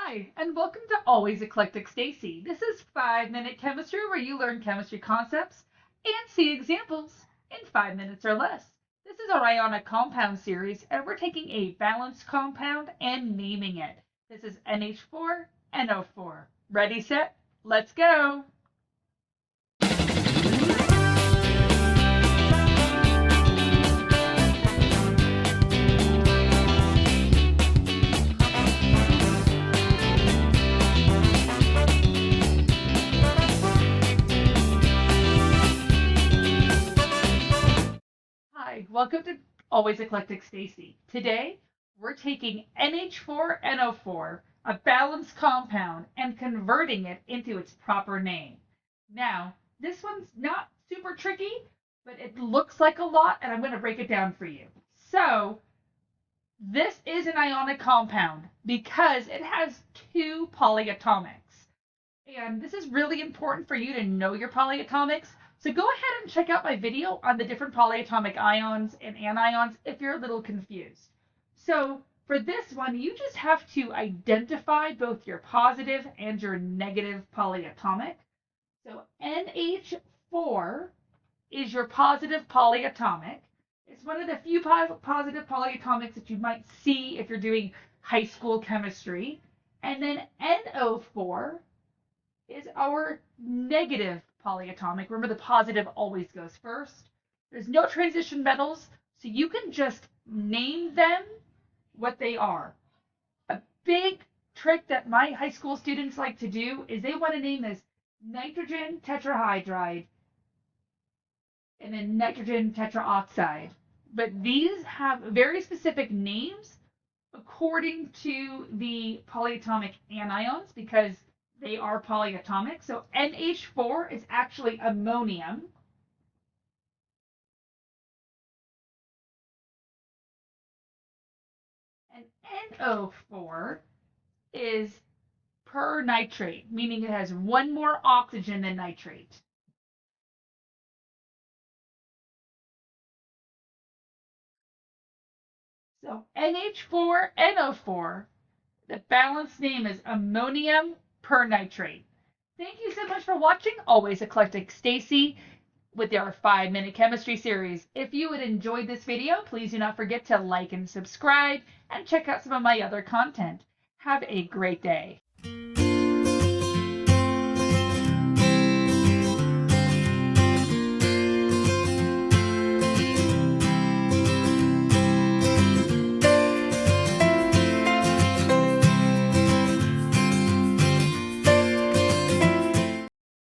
Hi, and welcome to Always Eclectic Stacy. This is 5-minute chemistry where you learn chemistry concepts and see examples in 5 minutes or less. This is our ionic compound series, and we're taking a balanced compound and naming it. This is NH₄NO₄. Ready, set, let's go! Hi, welcome to Always Eclectic Stacy. Today, we're taking NH₄NO₄, a balanced compound, and converting it into its proper name. Now, this one's not super tricky, but it looks like a lot, and I'm going to break it down for you. So, this is an ionic compound because it has two polyatomics. And this is really important for you to know your polyatomics. So go ahead and check out my video on the different polyatomic ions and anions if you're a little confused. So for this one, you just have to identify both your positive and your negative polyatomic. So NH₄ is your positive polyatomic. It's one of the few positive polyatomics that you might see if you're doing high school chemistry. And then NO₄ is our negative polyatomic. Remember, the positive always goes first. There's no transition metals, so you can just name them what they are. A big trick that my high school students like to do is they want to name this nitrogen tetrahydride and then nitrogen tetraoxide. But these have very specific names according to the polyatomic anions because they are polyatomic. So NH₄ is actually ammonium. And NO₄ is pernitrate, meaning it has one more oxygen than nitrate. So NH₄NO₄, the balanced name is ammonium pernitrate. Thank you so much for watching Always Eclectic Stacy with our 5-minute chemistry series. If you had enjoyed this video, please do not forget to like and subscribe and check out some of my other content. Have a great day.